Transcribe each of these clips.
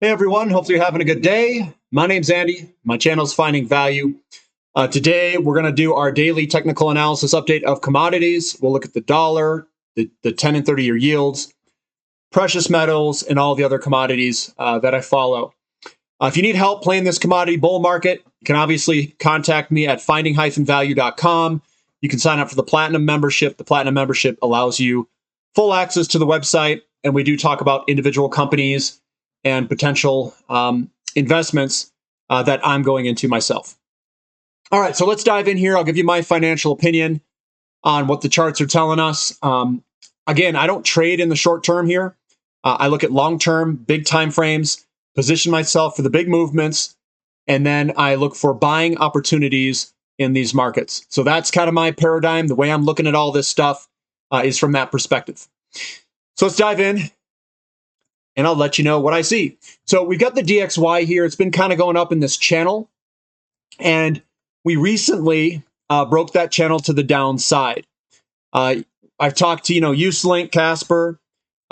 Hey everyone, hopefully you're having a good day. My name's Andy. My channel's Finding Value. Today we're going to do our daily technical analysis update of commodities. We'll look at the dollar, the 10 and 30-year yields, precious metals, and all the other commodities that I follow. If you need help playing this commodity bull market, you can obviously contact me at finding-value.com. You can sign up for the Platinum membership. The Platinum membership allows you full access to the website, and we do talk about individual companies and potential investments that I'm going into myself. All right, so let's dive in here. I'll give you my financial opinion on what the charts are telling us. Again, I don't trade in the short term here. I look at long term, big time frames, position myself for the big movements, and then I look for buying opportunities in these markets. So that's kind of my paradigm. The way I'm looking at all this stuff is from that perspective. So let's dive in, and I'll let you know what I see. So we've got the DXY here. It's been kind of going up in this channel, and we recently broke that channel to the downside. I've talked to, Uselink, Casper.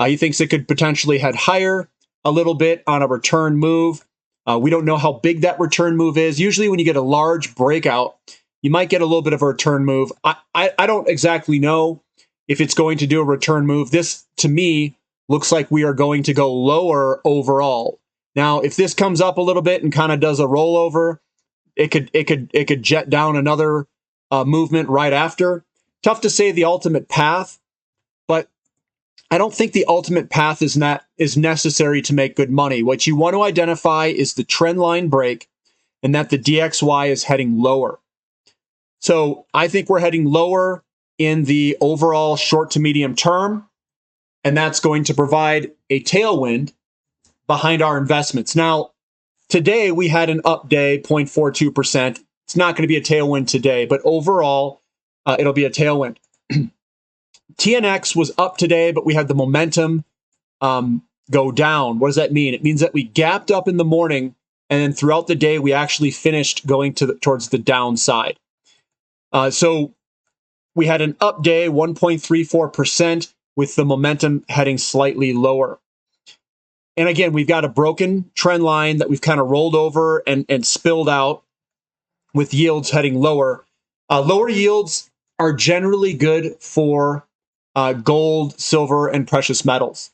He thinks it could potentially head higher a little bit on a return move. We don't know how big that return move is. Usually when you get a large breakout, you might get a little bit of a return move. I don't exactly know if it's going to do a return move. This, to me, looks like we are going to go lower overall. Now, if this comes up a little bit and kind of does a rollover, it could jet down another movement right after. Tough to say the ultimate path, but I don't think the ultimate path is necessary to make good money. What you want to identify is the trend line break and that the DXY is heading lower. So I think we're heading lower in the overall short to medium term, and that's going to provide a tailwind behind our investments. Now, today we had an up day, 0.42%. It's not going to be a tailwind today, but overall, it'll be a tailwind. TNX was up today, but we had the momentum go down. What does that mean? It means that we gapped up in the morning, and then throughout the day, we actually finished going towards the downside. So we had an up day, 1.34%, with the momentum heading slightly lower. And again, we've got a broken trend line that we've kind of rolled over and spilled out with yields heading lower. Lower yields are generally good for gold, silver, and precious metals.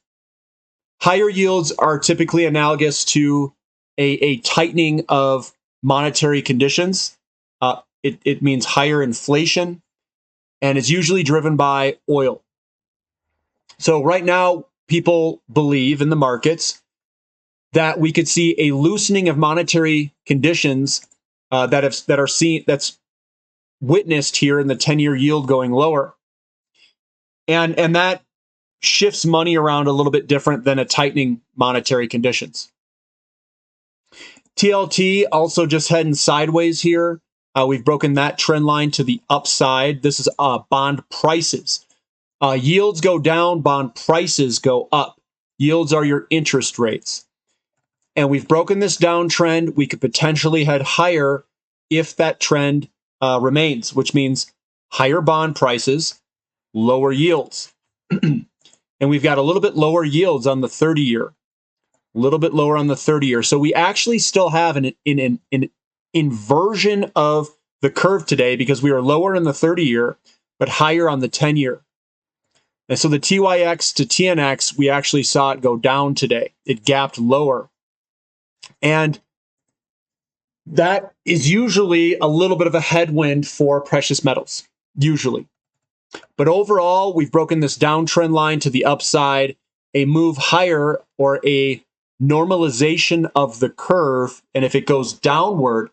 Higher yields are typically analogous to a tightening of monetary conditions. It means higher inflation, and is usually driven by oil. So right now, people believe in the markets that we could see a loosening of monetary conditions that's witnessed here in the 10-year yield going lower. And that shifts money around a little bit different than a tightening monetary conditions. TLT also just heading sideways here. We've broken that trend line to the upside. This is bond prices. Yields go down, bond prices go up. Yields are your interest rates. And we've broken this downtrend. We could potentially head higher if that trend remains, which means higher bond prices, lower yields. And we've got a little bit lower yields on the 30-year, a little bit lower on the 30-year. So we actually still have an inversion of the curve today because we are lower in the 30-year, but higher on the 10-year. And so the TYX to TNX, we actually saw it go down today. It gapped lower. And that is usually a little bit of a headwind for precious metals, usually. But overall, we've broken this downtrend line to the upside. A move higher or a normalization of the curve, and if it goes downward,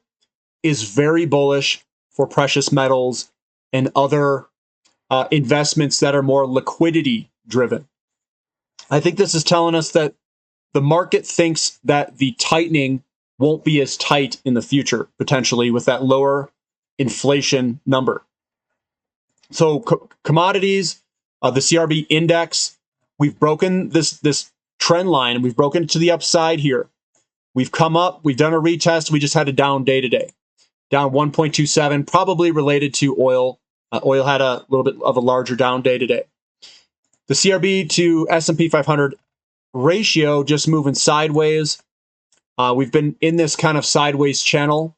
is very bullish for precious metals and other investments that are more liquidity driven. I think this is telling us that the market thinks that the tightening won't be as tight in the future, potentially with that lower inflation number. So commodities, the CRB index, we've broken this trend line and we've broken it to the upside here. We've come up, we've done a retest. We just had a down day today, down 1.27, probably related to oil. Oil had a little bit of a larger down day today. The CRB to S&P 500 ratio just moving sideways. We've been in this kind of sideways channel,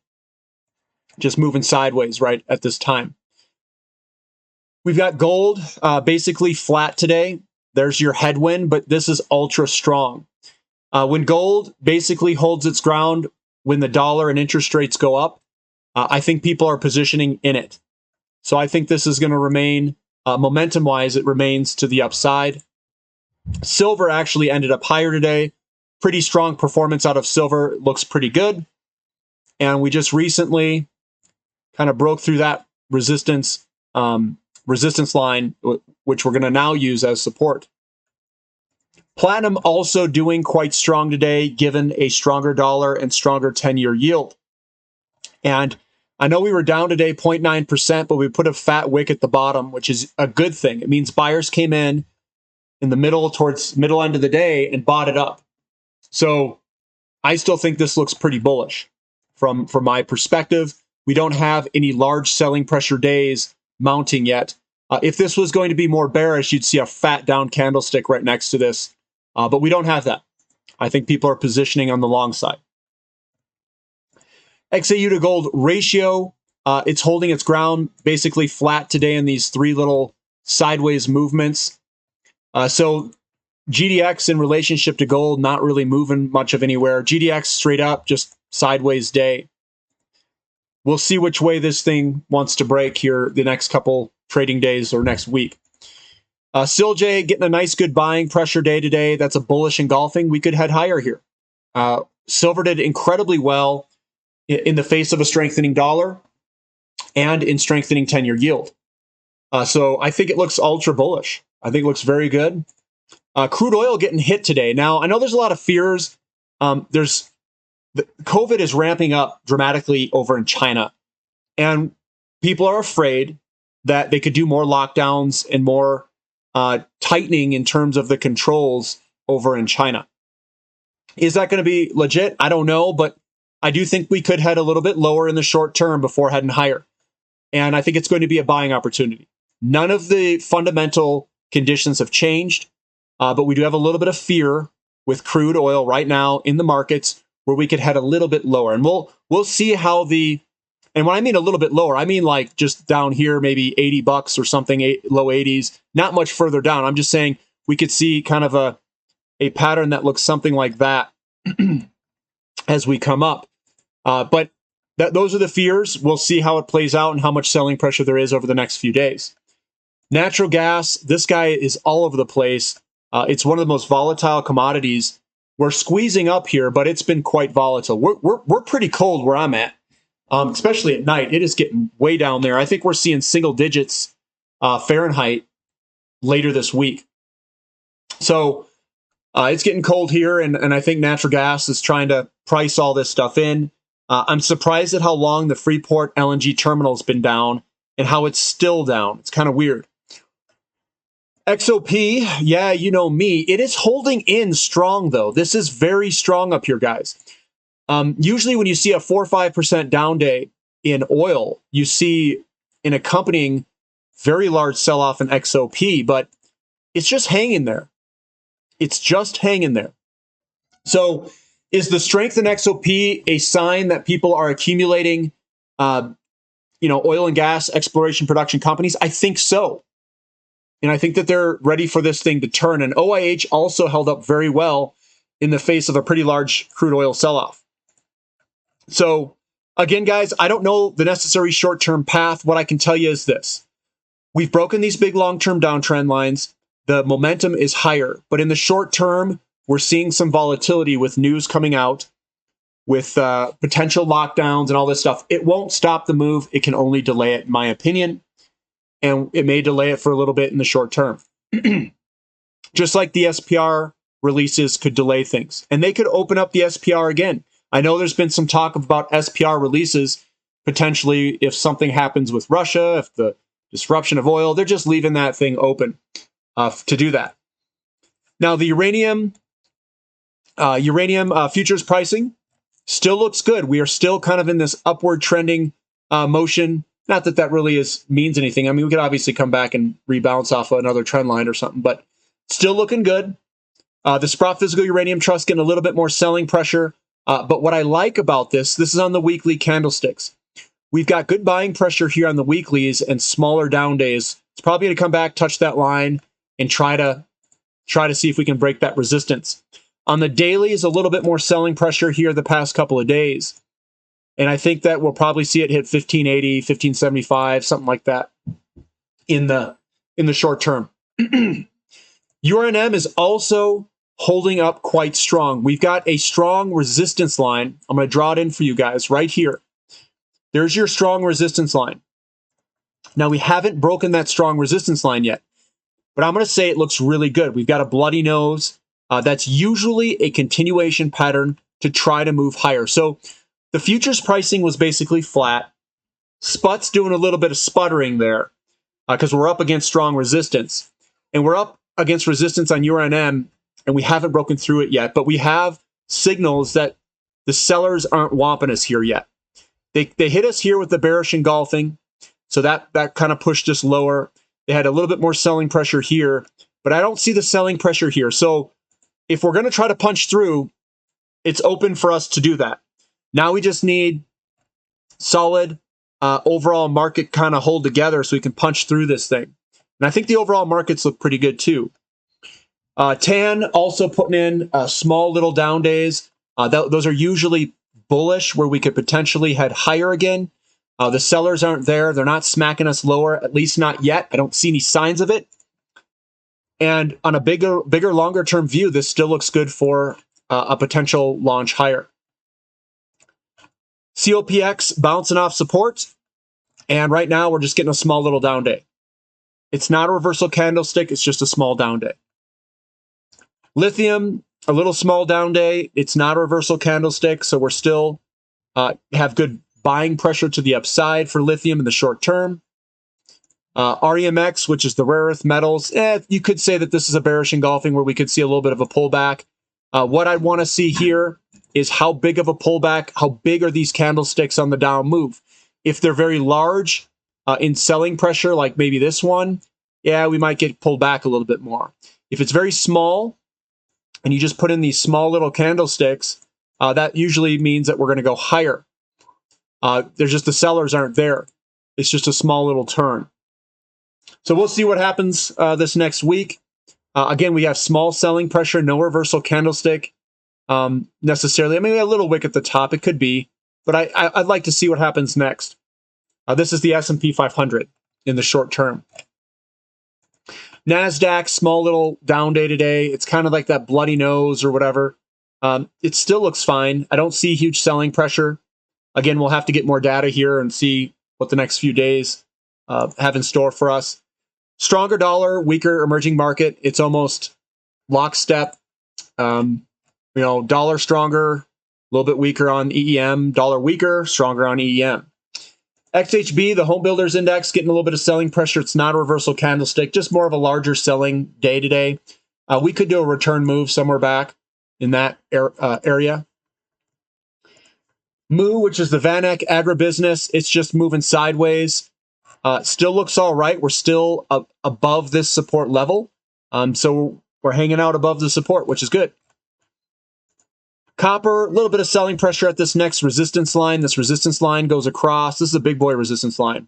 just moving sideways right at this time. We've got gold basically flat today. There's your headwind, but this is ultra strong. When gold basically holds its ground, when the dollar and interest rates go up, I think people are positioning in it. So I think this is going to remain, momentum-wise, it remains to the upside. Silver actually ended up higher today. Pretty strong performance out of silver. Looks pretty good. And we just recently kind of broke through that resistance line, which we're going to now use as support. Platinum also doing quite strong today, given a stronger dollar and stronger 10-year yield. And I know we were down today 0.9%, but we put a fat wick at the bottom, which is a good thing. It means buyers came in the middle, towards middle end of the day, and bought it up. So I still think this looks pretty bullish from my perspective. We don't have any large selling pressure days mounting yet. If this was going to be more bearish, you'd see a fat down candlestick right next to this. But we don't have that. I think people are positioning on the long side. XAU to gold ratio, it's holding its ground basically flat today in these three little sideways movements. So GDX in relationship to gold, not really moving much of anywhere. GDX straight up, just sideways day. We'll see which way this thing wants to break here the next couple trading days or next week. SILJ getting a nice good buying pressure day today. That's a bullish engulfing. We could head higher here. Silver did incredibly well in the face of a strengthening dollar and in strengthening 10-year yield. So I think it looks ultra bullish. I think it looks very good. Crude oil getting hit today. Now, I know there's a lot of fears. COVID is ramping up dramatically over in China, and people are afraid that they could do more lockdowns and more tightening in terms of the controls over in China. Is that going to be legit? I don't know, but I do think we could head a little bit lower in the short term before heading higher. And I think it's going to be a buying opportunity. None of the fundamental conditions have changed, but we do have a little bit of fear with crude oil right now in the markets where we could head a little bit lower. And we'll see how and when I mean a little bit lower, I mean like just down here, maybe $80 or something, low 80s, not much further down. I'm just saying we could see kind of a pattern that looks something like that as we come up. But those are the fears. We'll see how it plays out and how much selling pressure there is over the next few days. Natural gas, this guy is all over the place. It's one of the most volatile commodities. We're squeezing up here, but it's been quite volatile. We're pretty cold where I'm at, especially at night. It is getting way down there. I think we're seeing single digits Fahrenheit later this week. So it's getting cold here, and I think natural gas is trying to price all this stuff in. I'm surprised at how long the Freeport LNG terminal has been down and how it's still down. It's kind of weird. XOP, yeah, you know me. It is holding in strong, though. This is very strong up here, guys. Usually when you see a 4 or 5% down day in oil, you see an accompanying very large sell-off in XOP, but it's just hanging there. It's just hanging there. So is the strength in XOP a sign that people are accumulating, oil and gas exploration production companies? I think so. And I think that they're ready for this thing to turn. And OIH also held up very well in the face of a pretty large crude oil sell-off. So again, guys, I don't know the necessary short-term path. What I can tell you is this. We've broken these big long-term downtrend lines. The momentum is higher. But in the short term, we're seeing some volatility with news coming out, with potential lockdowns and all this stuff. It won't stop the move. It can only delay it, in my opinion. And it may delay it for a little bit in the short term. Just like the SPR releases could delay things. And they could open up the SPR again. I know there's been some talk about SPR releases, potentially if something happens with Russia, if the disruption of oil, they're just leaving that thing open to do that. Now, the uranium futures pricing still looks good. We are still kind of in this upward trending motion. Not that that really means anything. I mean, we could obviously come back and rebalance off of another trend line or something, but still looking good. The Sprott Physical Uranium Trust getting a little bit more selling pressure. But what I like about this is on the weekly candlesticks. We've got good buying pressure here on the weeklies and smaller down days. It's probably going to come back, touch that line, and try to see if we can break that resistance. On the dailies, a little bit more selling pressure here the past couple of days. And I think that we'll probably see it hit 1580, 1575, something like that in the short term. URNM is also holding up quite strong. We've got a strong resistance line. I'm going to draw it in for you guys right here. There's your strong resistance line. Now, we haven't broken that strong resistance line yet, but I'm going to say it looks really good. We've got a bloody nose. That's usually a continuation pattern to try to move higher. So the futures pricing was basically flat. Sput's doing a little bit of sputtering there because we're up against strong resistance. And we're up against resistance on URNM, and we haven't broken through it yet. But we have signals that the sellers aren't whopping us here yet. They hit us here with the bearish engulfing, so that kind of pushed us lower. They had a little bit more selling pressure here, but I don't see the selling pressure here. So if we're going to try to punch through, it's open for us to do that. Now we just need solid overall market kind of hold together so we can punch through this thing. And I think the overall markets look pretty good too. TAN also putting in small little down days. Those are usually bullish where we could potentially head higher again. The sellers aren't there. They're not smacking us lower, at least not yet. I don't see any signs of it. And on a bigger, longer term view, this still looks good for a potential launch higher. COPX bouncing off support. And right now we're just getting a small little down day. It's not a reversal candlestick. It's just a small down day. Lithium, a little small down day. It's not a reversal candlestick. So we're still have good buying pressure to the upside for lithium in the short term. REMX, which is the rare earth metals, you could say that this is a bearish engulfing where we could see a little bit of a pullback. What I want to see here is how big of a pullback, how big are these candlesticks on the down move? If they're very large in selling pressure, like maybe this one, yeah, we might get pulled back a little bit more. If it's very small and you just put in these small little candlesticks, that usually means that we're going to go higher. There's just the sellers aren't there. It's just a small little turn. So we'll see what happens this next week. Again, we have small selling pressure, no reversal candlestick necessarily. I mean, a little wick at the top, it could be, but I'd like to see what happens next. This is the S&P 500 in the short term. NASDAQ, small little down day today. It's kind of like that bloody nose or whatever. It still looks fine. I don't see huge selling pressure. Again, we'll have to get more data here and see what the next few days have in store for us. Stronger dollar, weaker emerging market. It's almost lockstep. Dollar stronger, a little bit weaker on EEM. Dollar weaker, stronger on EEM. XHB, the home builders index, getting a little bit of selling pressure. It's not a reversal candlestick, just more of a larger selling day today. We could do a return move somewhere back in that area. MOO, which is the VanEck agribusiness, it's just moving sideways. Still looks all right. We're still above this support level. So we're hanging out above the support, which is good. Copper, a little bit of selling pressure at this next resistance line. This resistance line goes across. This is a big boy resistance line.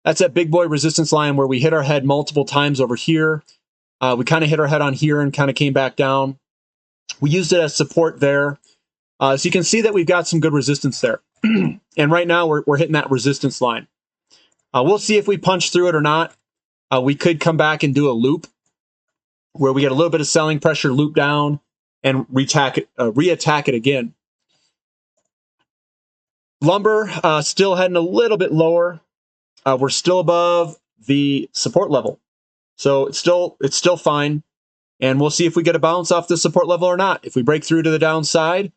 That's that big boy resistance line where we hit our head multiple times over here. We kind of hit our head on here and kind of came back down. We used it as support there. So you can see that we've got some good resistance there. And right now we're hitting that resistance line. We'll see if we punch through it or not. We could come back and do a loop where we get a little bit of selling pressure, loop down, and reattack it again. Lumber still heading a little bit lower. We're still above the support level. So it's still fine. And we'll see if we get a bounce off the support level or not. If we break through to the downside,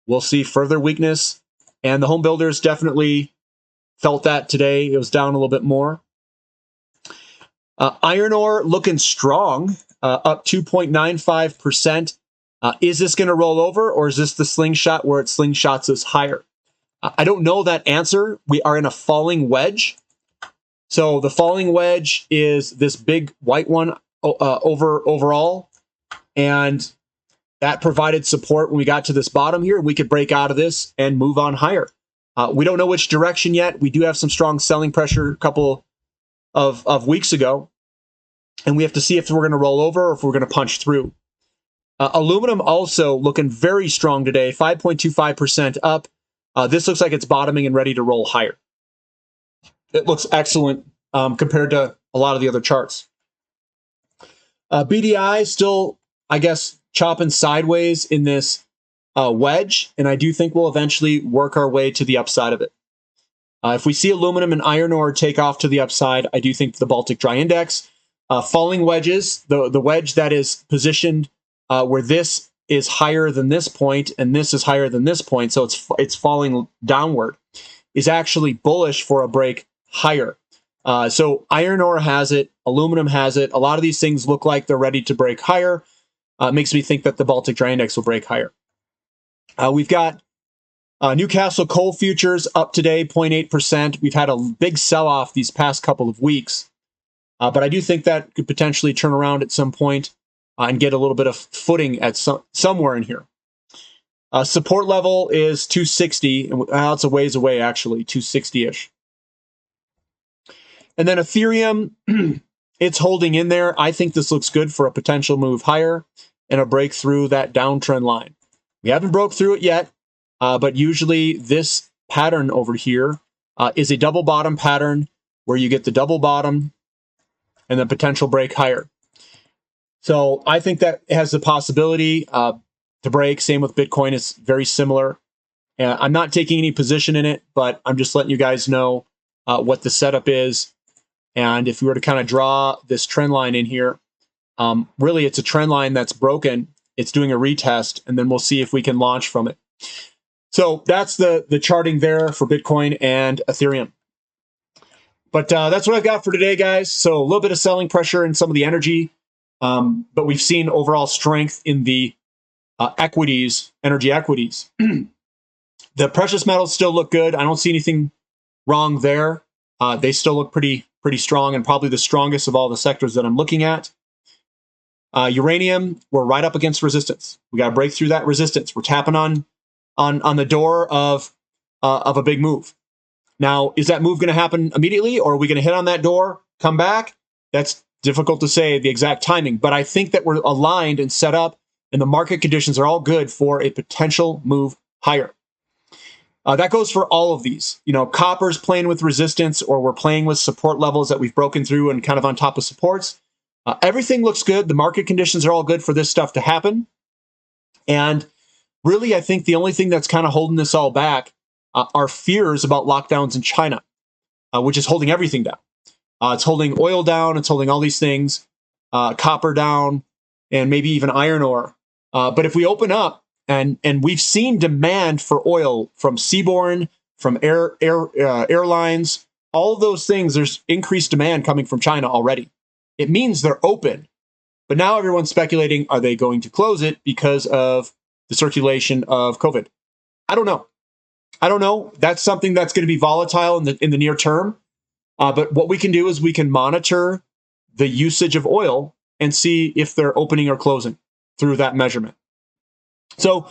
we'll see further weakness. And the home builders definitely felt that today. It was down a little bit more. Iron ore looking strong, up 2.95%. Is this going to roll over, or is this the slingshot where it slingshots us higher? I don't know that answer. We are in a falling wedge. So the falling wedge is this big white one overall. And that provided support when we got to this bottom here. We could break out of this and move on higher. We don't know which direction yet. We do have some strong selling pressure a couple of weeks ago, and we have to see if we're going to roll over or if we're going to punch through. Aluminum also looking very strong today, 5.25% up. This looks like it's bottoming and ready to roll higher. It looks excellent compared to a lot of the other charts. BDI still, I guess, chopping sideways in this wedge, and I do think we'll eventually work our way to the upside of it. If we see aluminum and iron ore take off to the upside, I do think the Baltic Dry Index, falling wedges, the wedge that is positioned where this is higher than this point and this is higher than this point, so it's falling downward, is actually bullish for a break higher. So iron ore has it, aluminum has it. A lot of these things look like they're ready to break higher. Makes me think that the Baltic Dry Index will break higher. We've got Newcastle coal futures up today, 0.8%. We've had a big sell-off these past couple of weeks, but I do think that could potentially turn around at some point and get a little bit of footing at somewhere in here. Support level is 260, and it's a ways away actually, 260-ish. And then Ethereum, it's holding in there. I think this looks good for a potential move higher and a break through that downtrend line. We haven't broke through it yet, but usually this pattern over here is a double bottom pattern where you get the double bottom and the potential break higher. So I think that has the possibility to break. Same with Bitcoin, it's very similar. I'm not taking any position in it, but I'm just letting you guys know what the setup is. And if we were to kind of draw this trend line in here, really it's a trend line that's broken. It's doing a retest, and then we'll see if we can launch from it. So that's the charting there for Bitcoin and Ethereum. But that's what I've got for today, guys. So a little bit of selling pressure in some of the energy, but we've seen overall strength in the equities, energy equities. The precious metals still look good. I don't see anything wrong there. They still look pretty strong, and probably the strongest of all the sectors that I'm looking at. Uranium, we're right up against resistance. We got to break through that resistance. We're tapping on the door of a big move. Now, is that move going to happen immediately, or are we going to hit on that door, come back? That's difficult to say the exact timing, but I think that we're aligned and set up, and the market conditions are all good for a potential move higher. That goes for all of these. You know, copper's playing with resistance, or we're playing with support levels that we've broken through and kind of on top of supports. Everything looks good. The market conditions are all good for this stuff to happen. And really, I think the only thing that's kind of holding this all back are fears about lockdowns in China, which is holding everything down. It's holding oil down. It's holding all these things, copper down, and maybe even iron ore. But if we open up, and we've seen demand for oil from seaborne, from airlines, all of those things, there's increased demand coming from China already. It means they're open. But now everyone's speculating, are they going to close it because of the circulation of COVID? I don't know. That's something that's going to be volatile in the near term. But what we can do is we can monitor the usage of oil and see if they're opening or closing through that measurement. So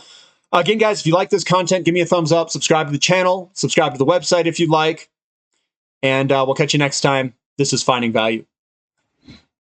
again, guys, if you like this content, give me a thumbs up, subscribe to the channel, subscribe to the website if you'd like, and we'll catch you next time. This is Finding Value.